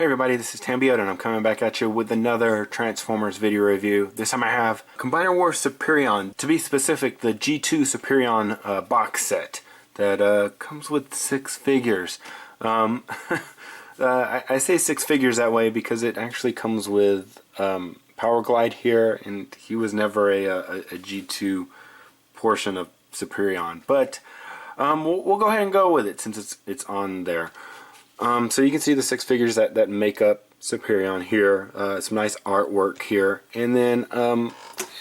Hey everybody, this is Tambioda and I'm coming back at you with another Transformers video review. This time I have Combiner Wars Superion, to be specific, the G2 Superion box set that comes with 6 figures. I say 6 figures that way because it actually comes with Powerglide here, and he was never a G2 portion of Superion. But we'll go ahead and go with it since it's on there. So you can see the 6 figures that make up Superion here. Some nice artwork here. And then in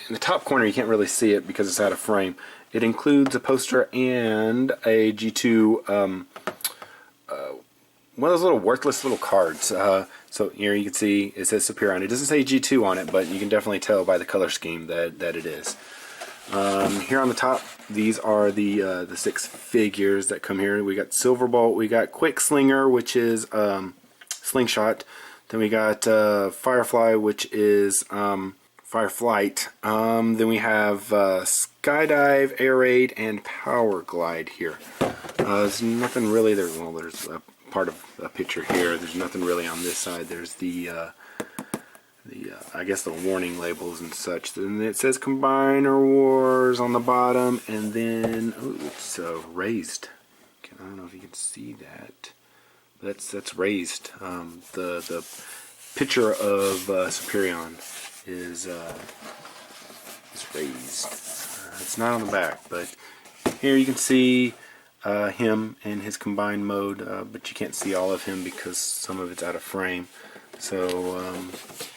the top corner, you can't really see it because it's out of frame. It includes a poster and a G2, one of those little worthless little cards. So here you can see it says Superion. It doesn't say G2 on it, but you can definitely tell by the color scheme that it is. Here on the top, these are the 6 figures that come here. We got Silverbolt, we got Quickslinger, which is Slingshot. Then we got Firefly, which is Fireflight. Then we have Skydive, Air Raid, and Powerglide here. There's nothing really there. Well, there's a part of a picture here. There's nothing really on this side. There's the I guess the warning labels and such. Then it says Combiner Wars on the bottom, and then it's raised. I don't know if you can see that. That's raised. The picture of Superion is raised. It's not on the back, but here you can see him in his combined mode, but you can't see all of him because some of it's out of frame. So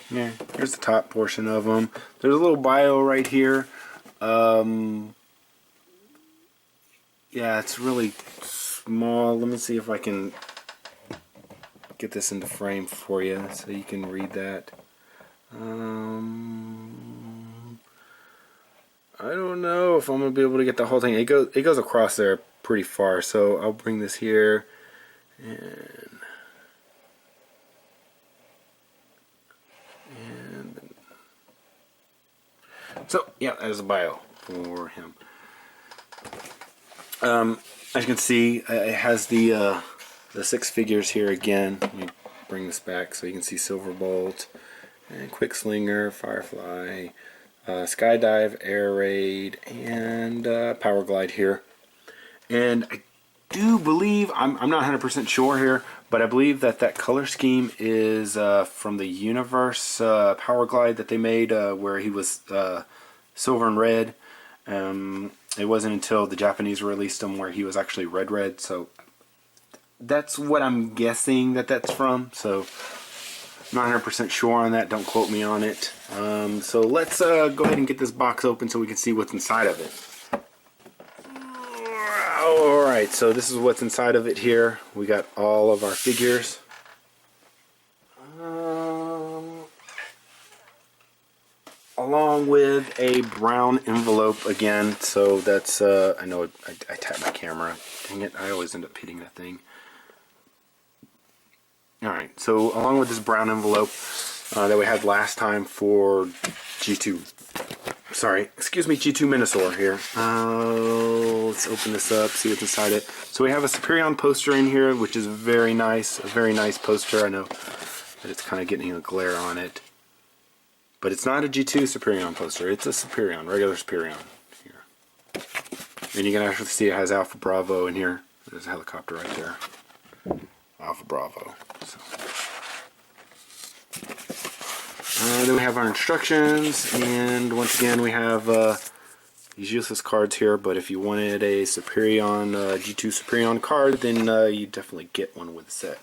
yeah, here's the top portion of them. There's a little bio right here. Yeah, it's really small. Let me see if I can get this into frame for you so you can read that. I don't know if I'm gonna be able to get the whole thing. It goes across there pretty far, so I'll bring this here and so yeah, there's a bio for him. As you can see, it has the 6 figures here again. Let me bring this back so you can see Silverbolt and Quickslinger, Firefly, Skydive, Air Raid, and Powerglide here. And I do believe, I'm not 100% sure here, but I believe that color scheme is from the Universe Powerglide that they made, where he was silver and red. It wasn't until the Japanese released him where he was actually red. So that's what I'm guessing that's from. So I'm not 100% sure on that. Don't quote me on it. So let's go ahead and get this box open so we can see what's inside of it. Alright, so this is what's inside of it here. We got all of our figures. Along with a brown envelope again. So that's, I know I tapped my camera. Dang it, I always end up hitting that thing. Alright, so along with this brown envelope that we had last time for G2. Sorry, excuse me, G2 Minosaur here. Let's open this up, see what's inside it. So we have a Superion poster in here, which is very nice. A very nice poster. I know that it's kind of getting a glare on it. But it's not a G2 Superion poster. It's a Superion, regular Superion here. And you can actually see it has Alpha Bravo in here. There's a helicopter right there. Alpha Bravo. So. Then we have our instructions, and once again we have these useless cards here, but if you wanted a Superion, G2 Superion card, then you definitely get one with the set.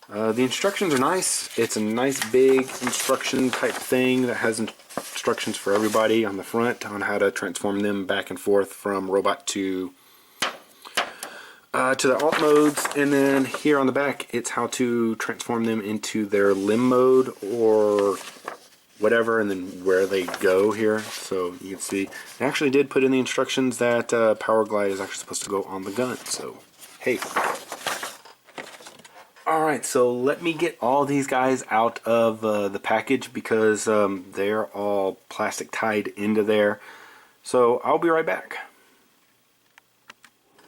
The instructions are nice. It's a nice big instruction type thing that has instructions for everybody on the front on how to transform them back and forth from robot to the alt modes, and then here on the back it's how to transform them into their limb mode or whatever, and then where they go here. So you can see they actually did put in the instructions that Powerglide is actually supposed to go on the gun, so hey. Alright, so let me get all these guys out of the package because they're all plastic tied into there. So I'll be right back.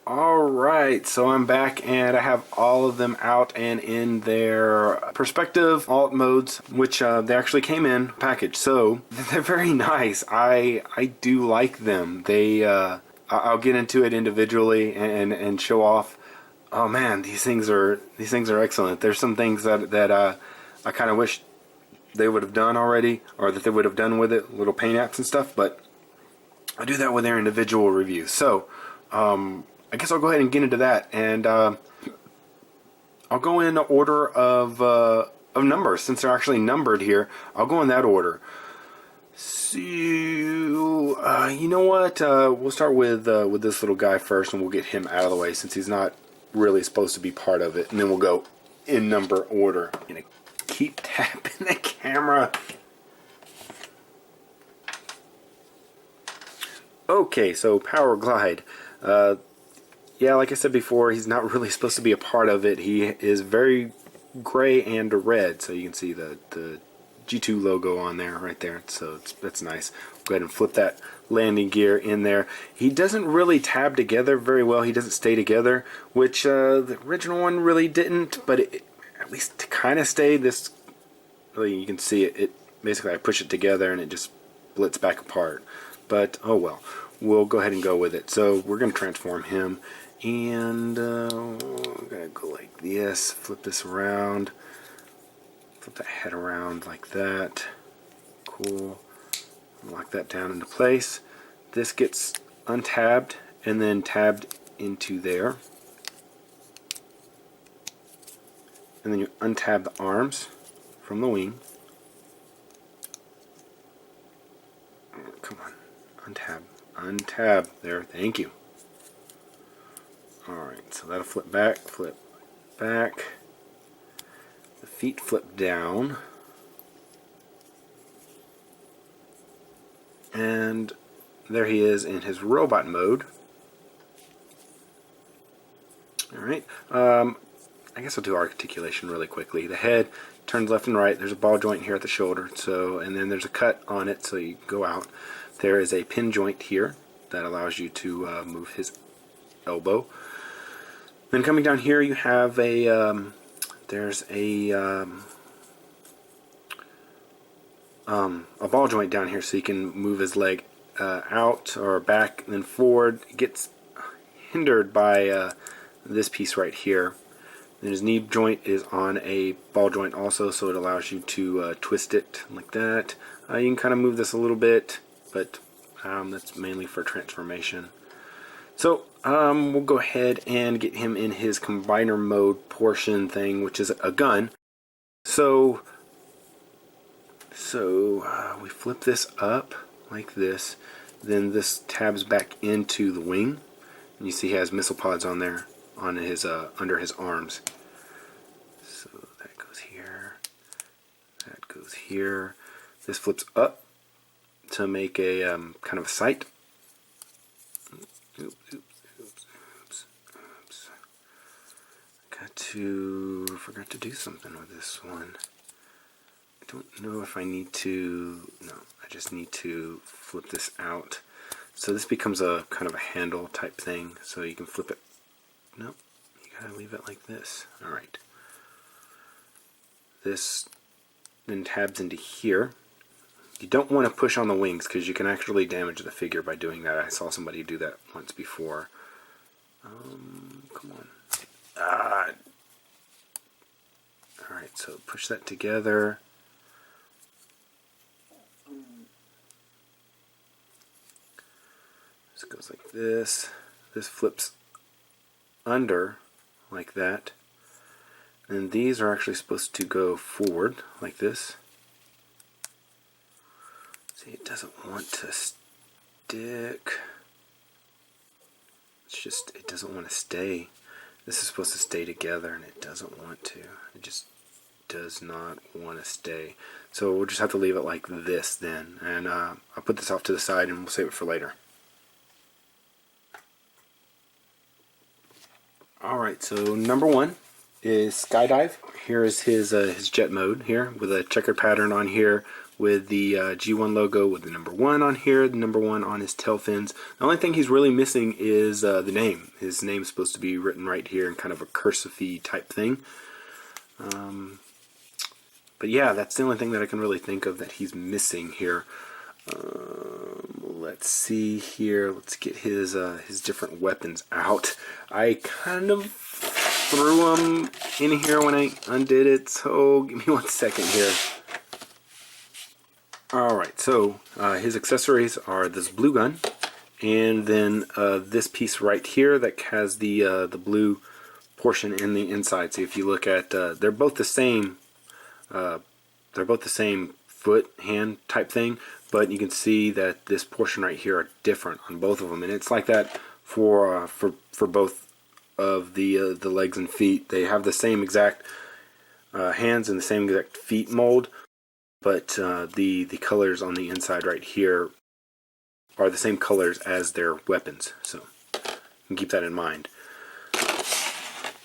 Alright, so I'm back and I have all of them out and in their perspective alt modes, which they actually came in package. So they're very nice. I do like them. They I'll get into it individually and show off. Oh man, these things are excellent. There's some things that I kind of wish they would have done already, or that they would have done with it, little paint apps and stuff, but I do that with their individual reviews. So I guess I'll go ahead and get into that, and I'll go in order of numbers, since they're actually numbered here. I'll go in that order. So you know what? We'll start with this little guy first, and we'll get him out of the way since he's not really supposed to be part of it, and then we'll go in number order. I'm gonna keep tapping the camera. Okay, so Powerglide. Yeah, like I said before, he's not really supposed to be a part of it. He is very gray and red, so you can see the G2 logo on there, right there. So that's nice. Go ahead and flip that landing gear in there. He doesn't really tab together very well. He doesn't stay together, which the original one really didn't, but it at least kind of stayed. This, really, you can see it. Basically, I push it together and it just splits back apart. But oh well, we'll go ahead and go with it. So we're going to transform him, and we're going to go like this, flip this around, flip that head around like that. Cool. Lock that down into place. This gets untabbed and then tabbed into there. And then you untab the arms from the wing. Come on. Untab. Untab. There. Thank you. Alright, so that'll flip back, flip back. The feet flip down. And there he is in his robot mode. Alright. I guess I'll do articulation really quickly. The head turns left and right. There's a ball joint here at the shoulder. So, and then there's a cut on it, so you go out. There is a pin joint here that allows you to move his elbow. Then coming down here, you have a there's a ball joint down here, so you can move his leg out or back and then forward. It gets hindered by this piece right here. And his knee joint is on a ball joint also, so it allows you to twist it like that. You can kind of move this a little bit, but that's mainly for transformation. So we'll go ahead and get him in his combiner mode portion thing, which is a gun. So we flip this up like this, then this tabs back into the wing, and you see he has missile pods on there, on his under his arms. So that goes here, that goes here. This flips up to make a kind of a sight. Forgot to do something with this one. I don't know if I need to. No, I just need to flip this out. So this becomes a kind of a handle type thing, so you can flip it. No, you gotta leave it like this. Alright. This then tabs into here. You don't want to push on the wings because you can actually damage the figure by doing that. I saw somebody do that once before. Come on. Alright, so push that together. This goes like this. This flips under like that. And these are actually supposed to go forward like this. See, it doesn't want to stick. It's just, it doesn't want to stay. This is supposed to stay together and it doesn't want to. It just does not want to stay. So we'll just have to leave it like this then. And I'll put this off to the side and we'll save it for later. Alright, so number one is Skydive. Here is his jet mode here with a checkered pattern on here with the G1 logo with the number 1 on here, the number 1 on his tail fins. The only thing he's really missing is the name. His name is supposed to be written right here in kind of a cursive-y type thing. But yeah, that's the only thing that I can really think of that he's missing here. Let's see here. Let's get his different weapons out. I kind of threw them in here when I undid it, so give me 1 second here. Alright, so his accessories are this blue gun, and then this piece right here that has the blue portion in the inside. So if you look at, they're both the same. They're both the same foot hand type thing, but you can see that this portion right here are different on both of them, and it's like that for both of the legs and feet. They have the same exact hands and the same exact feet mold, but the colors on the inside right here are the same colors as their weapons, so you can keep that in mind.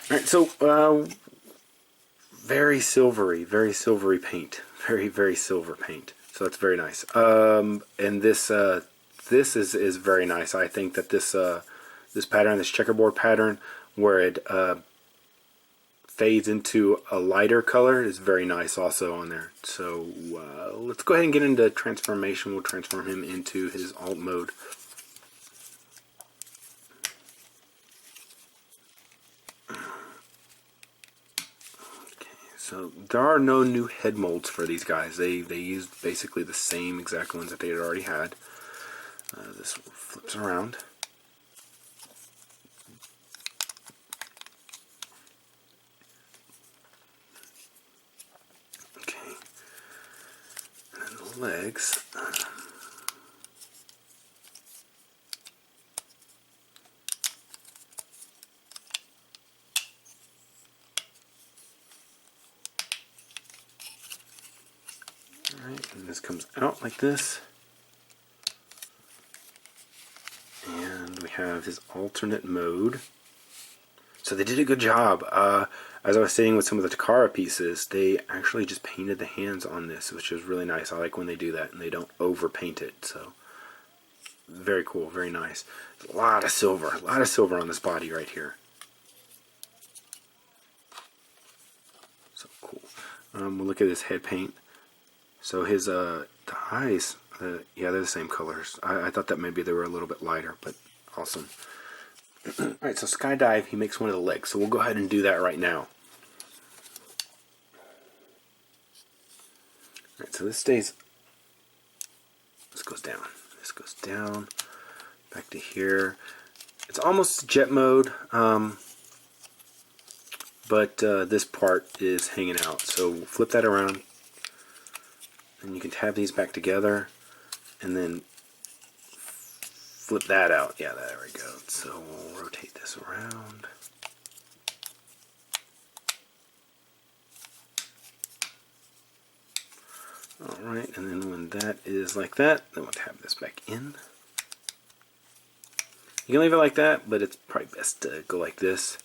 Alright, so very silvery paint, very silver paint, so that's very nice. And this is very nice. I think that this pattern, this checkerboard pattern, where it fades into a lighter color, is very nice also on there. So let's go ahead and get into transformation. We'll transform him into his alt mode. So there are no new head molds for these guys. They used basically the same exact ones that they had already had. This flips around. Okay. And the legs. Alright, and this comes out like this. And we have his alternate mode. So they did a good job. As I was saying with some of the Takara pieces, they actually just painted the hands on this, which is really nice. I like when they do that and they don't overpaint it. So very cool, very nice. A lot of silver on this body right here. So cool. We'll look at his head paint. So his the eyes, yeah, they're the same colors. I thought that maybe they were a little bit lighter, but awesome. Alright, so Skydive, he makes one of the legs, so we'll go ahead and do that right now. Alright, so this goes down, back to here. It's almost jet mode, but this part is hanging out, so we'll flip that around. And you can tab these back together, and then flip that out. Yeah, there we go. So we'll rotate this around. Alright, and then when that is like that, then we'll tab this back in. You can leave it like that, but it's probably best to go like this.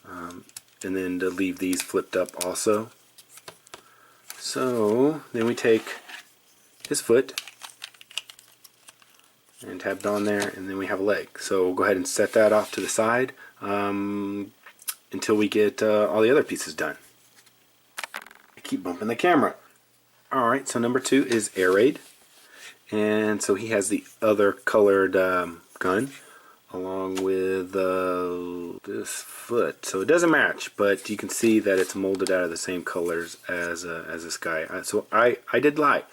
And then to leave these flipped up also. So then we take his foot and tabbed on there, and then we have a leg. So we'll go ahead and set that off to the side until we get all the other pieces done. I keep bumping the camera. Alright, so number 2 is Air Raid, and so he has the other colored gun along with this foot. So it doesn't match, but you can see that it's molded out of the same colors as this guy. So I did lie.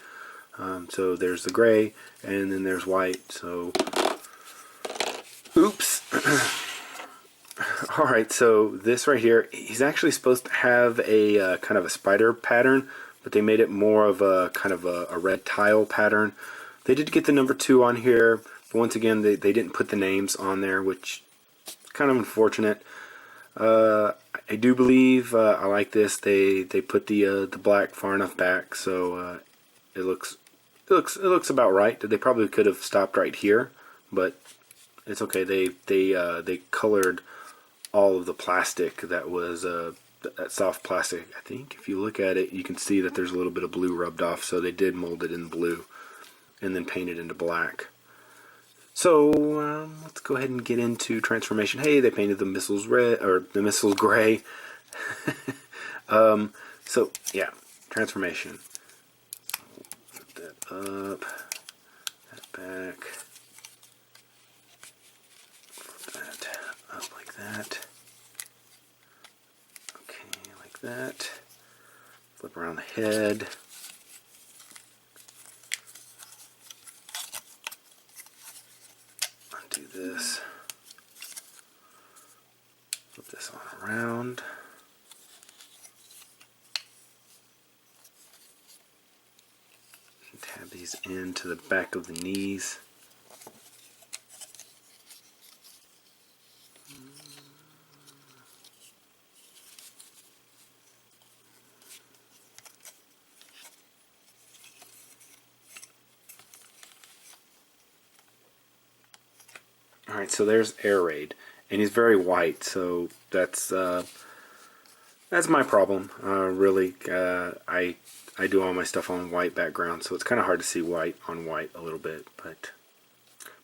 So there's the gray, and then there's white. So, oops. Alright, so this right here, he's actually supposed to have a kind of a spider pattern, but they made it more of a kind of a red tile pattern. They did get the number 2 on here, but once again, they didn't put the names on there, which is kind of unfortunate. I do believe I like this. They put the black far enough back, so it looks about right. They probably could have stopped right here, but it's okay. They colored all of the plastic that was that soft plastic. I think if you look at it, you can see that there's a little bit of blue rubbed off, so they did mold it in blue and then paint it into black. So let's go ahead and get into transformation. Hey, they painted the missiles red, or the missiles gray. So yeah, transformation. Flip that up, that back, flip that up like that. Okay, like that. Flip around the head. Undo this. Flip this on around. And tab these into the back of the knees. Alright, so there's Air Raid, and he's very white, so that's my problem. Really, I do all my stuff on white background, so it's kind of hard to see white on white a little bit, but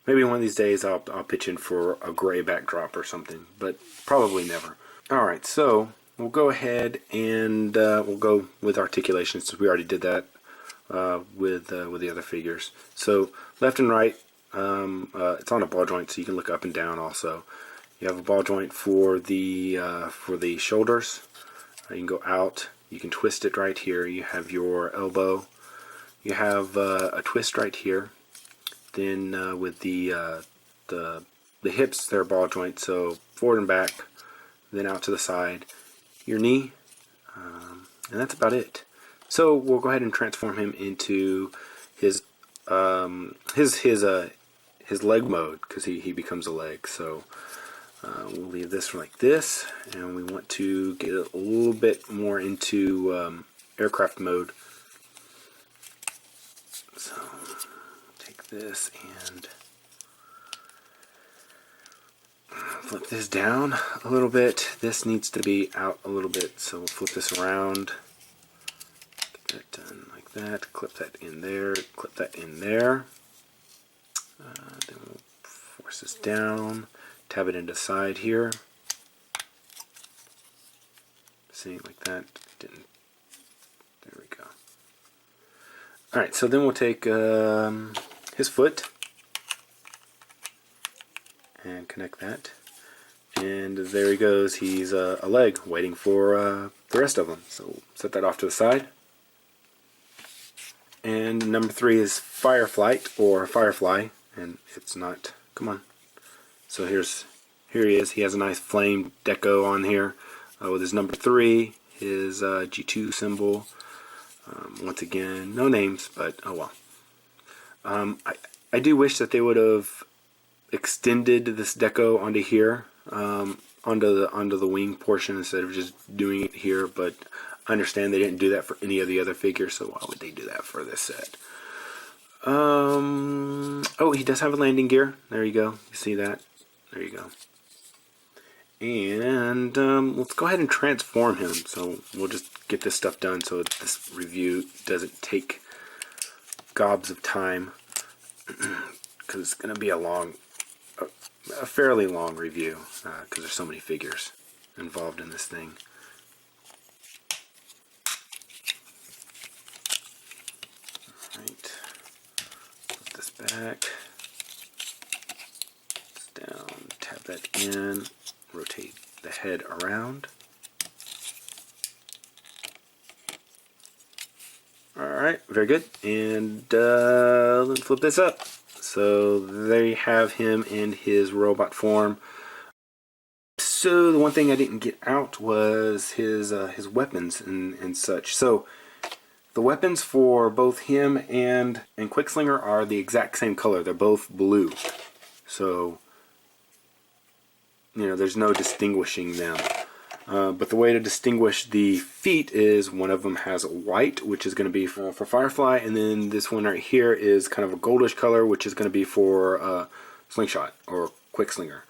maybe one of these days I'll pitch in for a gray backdrop or something, but probably never. Alright, so we'll go ahead and we'll go with articulation, since we already did that with the other figures. So left and right. It's on a ball joint, so you can look up and down also. You have a ball joint for the shoulders. You can go out. You can twist it right here. You have your elbow. You have a twist right here. Then with the hips, they're ball joint, so forward and back. Then out to the side. Your knee, and that's about it. So we'll go ahead and transform him into his leg mode, because he becomes a leg. So we'll leave this like this, and we want to get a little bit more into aircraft mode. So take this and flip this down a little bit. This needs to be out a little bit, so we'll flip this around. Get that done like that. Clip that in there. Clip that in there. Then we'll force this down, tab it into side here. See, like that. Didn't. There we go. Alright, so then we'll take his foot and connect that. And there he goes. He's a leg waiting for the rest of them. So set that off to the side. And number 3 is Firefly, or Firefly. And it's not. Come on. So here he is. He has a nice flame deco on here with his number 3, his G2 symbol. Once again, no names, but oh well. I do wish that they would have extended this deco onto here, onto the wing portion, instead of just doing it here. But I understand they didn't do that for any of the other figures, so why would they do that for this set? Oh, he does have a landing gear. There you go. You see that? There you go. And let's go ahead and transform him. So we'll just get this stuff done so this review doesn't take gobs of time, because it's going to be a fairly long review, because there's so many figures involved in this thing. Alright. Back, down, tap that in, rotate the head around. Alright, very good. And let's flip this up. So there you have him in his robot form. So the one thing I didn't get out was his weapons and such. So the weapons for both him and Quickslinger are the exact same color. They're both blue. So, you know, there's no distinguishing them. But the way to distinguish the feet is one of them has white, which is going to be for Firefly, and then this one right here is kind of a goldish color, which is going to be for Slingshot or Quickslinger.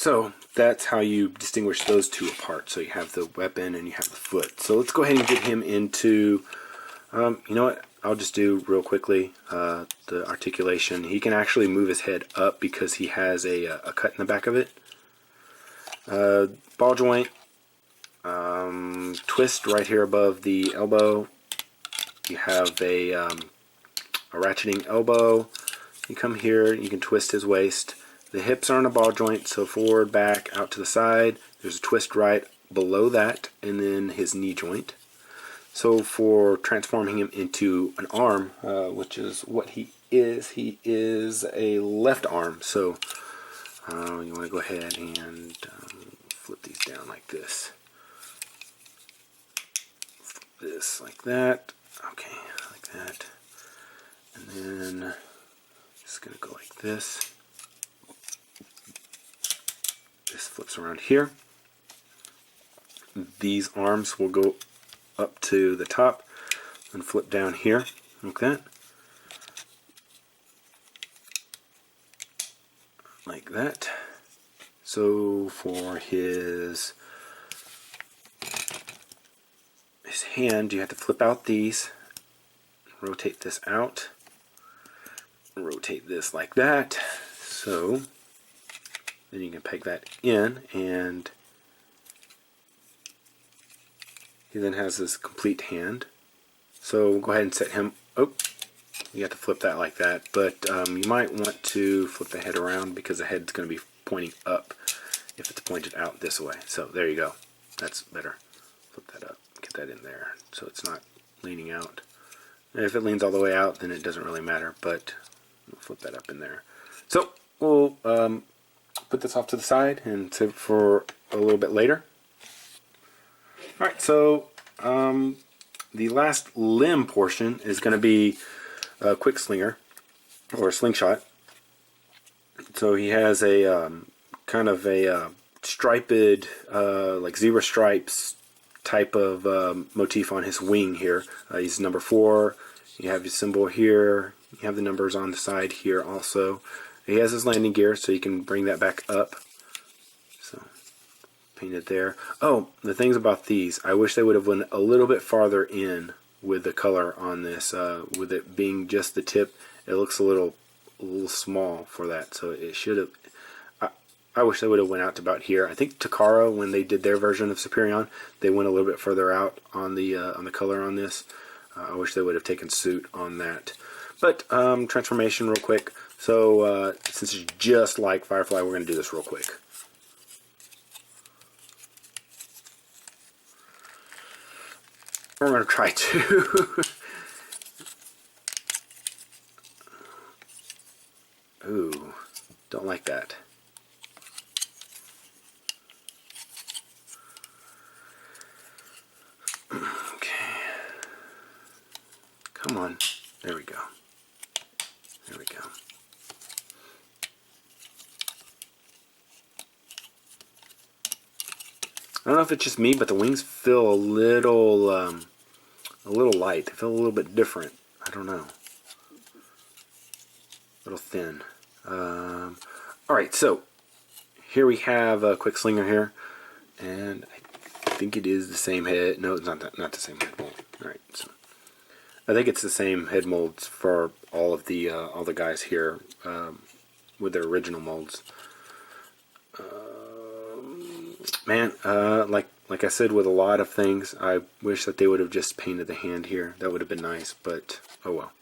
So that's how you distinguish those two apart. So you have the weapon and you have the foot. So let's go ahead and get him into, you know what, I'll just do real quickly the articulation. He can actually move his head up because he has a cut in the back of it. Ball joint, twist right here above the elbow. You have a ratcheting elbow. You come here, you can twist his waist. The hips are on a ball joint, so forward, back, out to the side. There's a twist right below that, and then his knee joint. So for transforming him into an arm, which is what he is a left arm. So you want to go ahead and flip these down like this. Flip this like that. Okay, like that. And then it's going to go like this. This flips around here. These arms will go up to the top and flip down here like that. Like that. So for his hand, you have to flip out these, rotate this out, rotate this like that. So then you can peg that in, and he then has this complete hand. So we'll go ahead and set him, oh, you have to flip that like that, but you might want to flip the head around because the head's going to be pointing up if it's pointed out this way. So there you go. That's better. Flip that up, get that in there so it's not leaning out. And if it leans all the way out, then it doesn't really matter, but we'll flip that up in there. So we'll put this off to the side and save it for a little bit later. Alright, so the last limb portion is going to be a Quickslinger, or a slingshot. So he has a kind of a striped, like zebra stripes type of motif on his wing here. He's number 4. You have his symbol here. You have the numbers on the side here also. He has his landing gear, so you can bring that back up. So, painted there. Oh, the things about these. I wish they would have went a little bit farther in with the color on this. With it being just the tip, it looks a little small for that. So it should have. I wish they would have went out to about here. I think Takara, when they did their version of Superion, they went a little bit further out on the color on this. I wish they would have taken suit on that. But transformation real quick. So since it's just like Firefly, we're going to do this real quick. We're going to try to. Ooh, don't like that. Okay. Come on. There we go. There we go. I don't know if it's just me, but the wings feel a little light. They feel a little bit different. I don't know. A little thin. Alright, so here we have a Quickslinger here, and I think it is the same head. No, it's not the same head mold. Alright, so I think it's the same head molds for all the guys here with their original molds. Man, like I said with a lot of things, I wish that they would have just painted the hand here. That would have been nice, but oh well.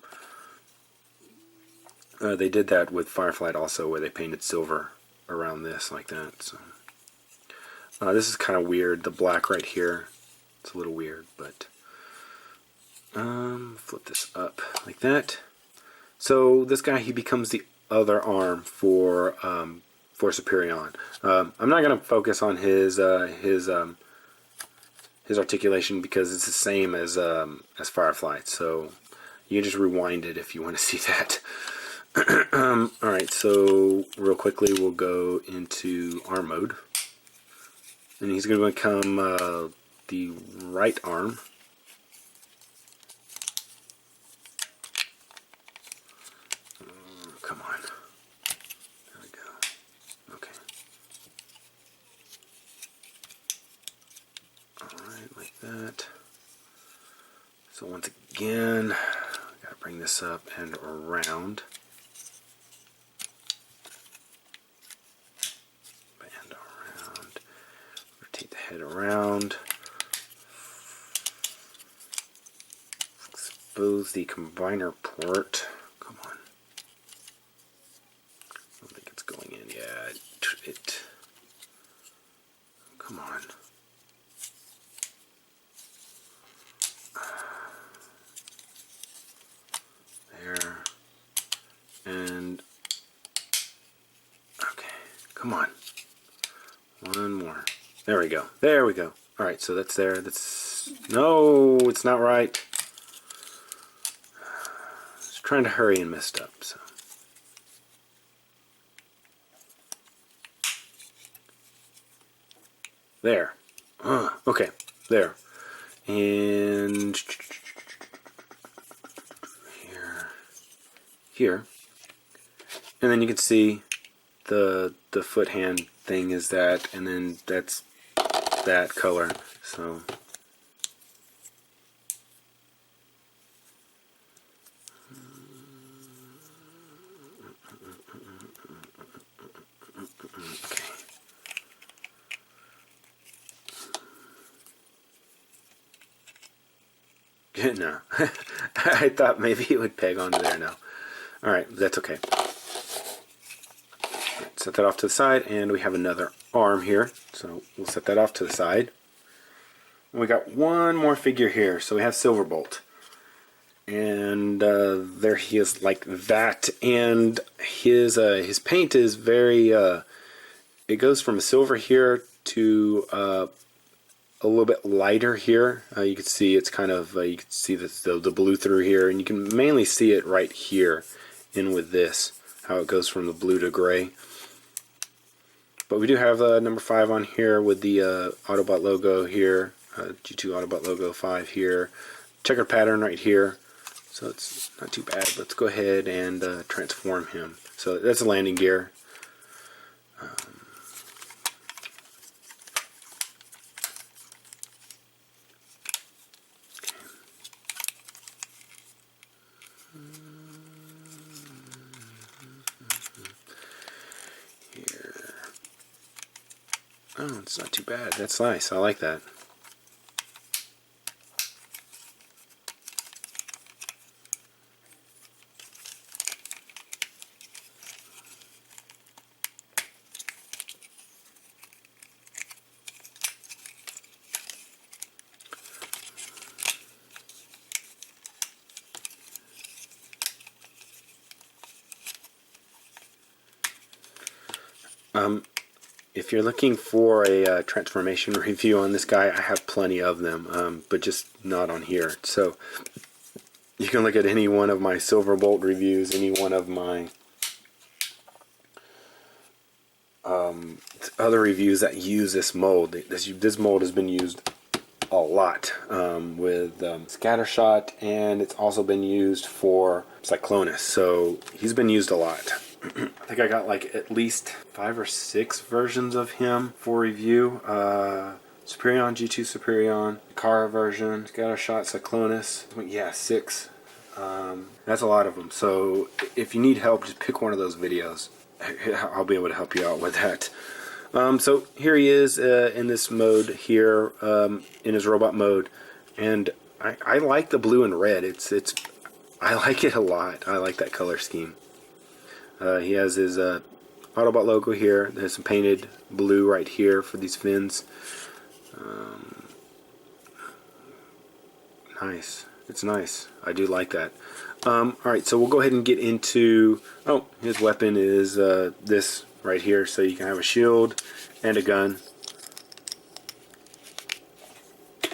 They did that with Firefly also, where they painted silver around this like that. So this is kind of weird. The black right here, it's a little weird, but flip this up like that. So this guy, he becomes the other arm for Superion. I'm not going to focus on his articulation because it's the same as Firefly. So you can just rewind it if you want to see that. Alright, so real quickly we'll go into arm mode. And he's going to become the right arm. Come on. There we go. Okay. So once again, gotta bring this up and around. And around. Rotate the head around. Expose the combiner port. Come on. I don't think it's going in. Yeah, it come on. There. And okay, come on. One more. There we go. There we go. Alright, so that's there. That's no, it's not right. Just trying to hurry and messed up, so. There. Okay, there. And here. And then you can see the foot hand thing is that, and then that's that color. So okay. No. I thought maybe it would peg onto there now. Alright, that's okay. Set that off to the side, and we have another arm here, so we'll set that off to the side. And we got one more figure here, so we have Silverbolt, and there he is like that, and his paint is very it goes from a silver here to a little bit lighter here. You can see it's kind of you can see the blue through here, and you can mainly see it right here in with this, how it goes from the blue to gray. But we do have number 5 on here with the Autobot logo here, G2 Autobot logo 5 here, checkered pattern right here, so it's not too bad. Let's go ahead and transform him. So that's a landing gear. Oh, it's not too bad. That's nice. I like that. If you're looking for a transformation review on this guy, I have plenty of them, but just not on here. So you can look at any one of my Silverbolt reviews, any one of my other reviews that use this mold. This mold has been used a lot with Scattershot, and it's also been used for Cyclonus. So he's been used a lot. I think I got like at least 5 or 6 versions of him for review. Superion, G2 Superion, Kara version, Scattershot, Cyclonus. Yeah, 6. That's a lot of them. So if you need help, just pick one of those videos. I'll be able to help you out with that. So here he is in this mode here, in his robot mode, and I like the blue and red. I like it a lot. I like that color scheme. He has his Autobot logo here. There's some painted blue right here for these fins. Nice. It's nice. I do like that. Alright, so we'll go ahead and get into... Oh, his weapon is this right here. So you can have a shield and a gun.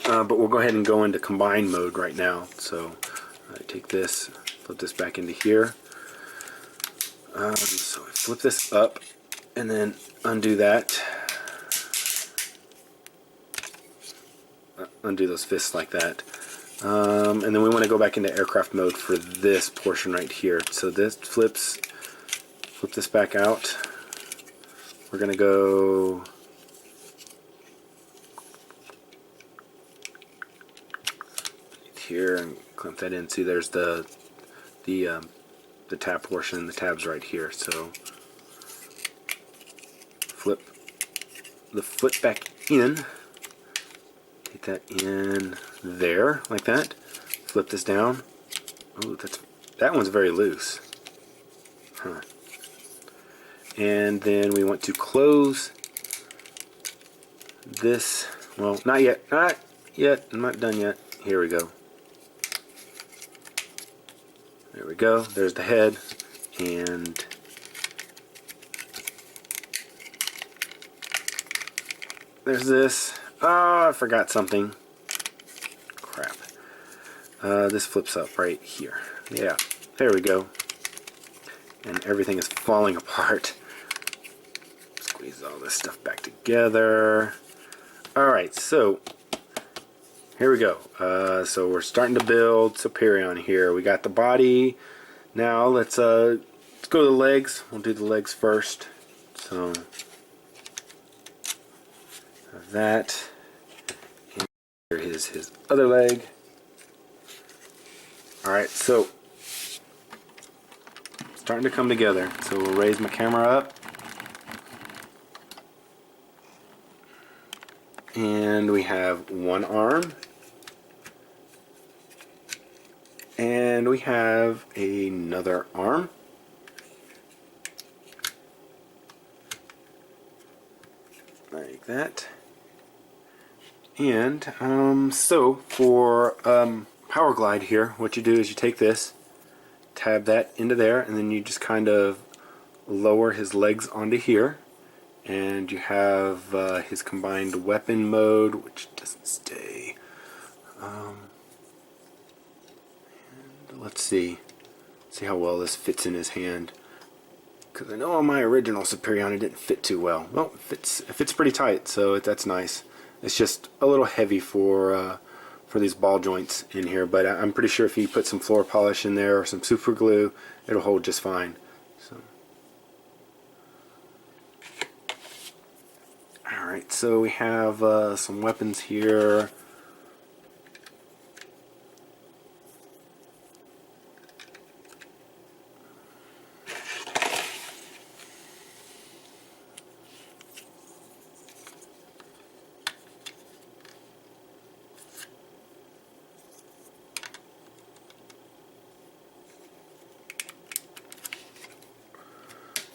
But we'll go ahead and go into combine mode right now. So I take this, flip this back into here. So I flip this up and then undo that. Undo those fists like that. And then we want to go back into aircraft mode for this portion right here. So this flip this back out. We're going to go here and clamp that in. See, there's the tab portion. The tab's right here. So flip the foot back in. Get that in there like that. Flip this down. Oh, that one's very loose. Huh. And then we want to close this. Well, not yet. Not yet. I'm not done yet. Here we go. There we go. There's the head. And there's this. Oh, I forgot something. Crap. This flips up right here. Yeah. There we go. And everything is falling apart. Squeeze all this stuff back together. Alright, so here we go. So we're starting to build Superion here. We got the body. Now let's go to the legs. We'll do the legs first. So that. And here is his other leg. Alright, so starting to come together. So we'll raise my camera up. And we have one arm. And we have another arm. Like that. And so for Powerglide here, what you do is you take this, tab that into there, and then you just kind of lower his legs onto here. And you have his combined weapon mode, which doesn't stay. And let's see how well this fits in his hand. Because I know on my original Superion it didn't fit too well. Well, it fits pretty tight, so that's nice. It's just a little heavy for these ball joints in here, but I'm pretty sure if you put some floor polish in there or some super glue, it'll hold just fine. So. Alright, so we have some weapons here.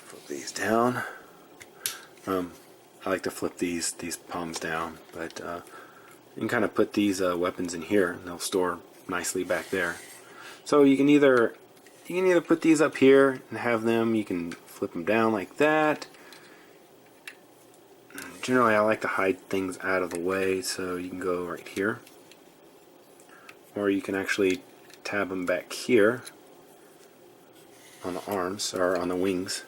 Flip these down. I like to flip these palms down, but you can kind of put these weapons in here and they'll store nicely back there. So you can either put these up here and have them, you can flip them down like that. Generally I like to hide things out of the way, so you can go right here. Or you can actually tab them back here on the arms, or on the wings,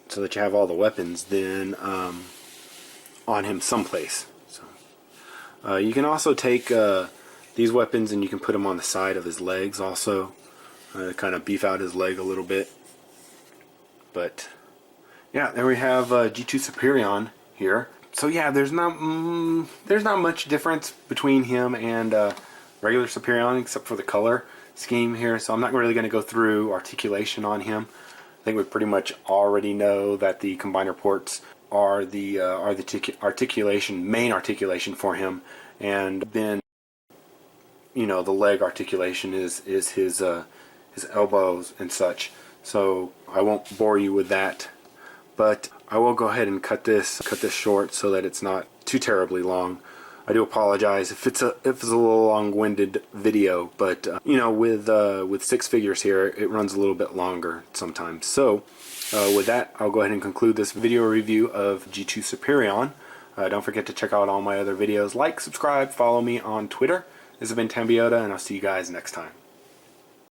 so that you have all the weapons then on him someplace. So you can also take these weapons and you can put them on the side of his legs also, to kind of beef out his leg a little bit. But yeah, there we have G2 Superion here. So yeah, there's not much difference between him and regular Superion except for the color scheme here. So I'm not really going to go through articulation on him. I think we pretty much already know that the combiner ports are the articulation, main articulation for him, and then the leg articulation is his elbows and such. So I won't bore you with that, but I will go ahead and cut this short so that it's not too terribly long. I do apologize if it's a little long-winded video, but with six figures here, it runs a little bit longer sometimes. So with that, I'll go ahead and conclude this video review of G2 Superion. Don't forget to check out all my other videos. Like, subscribe, follow me on Twitter. This has been Tambiota, and I'll see you guys next time.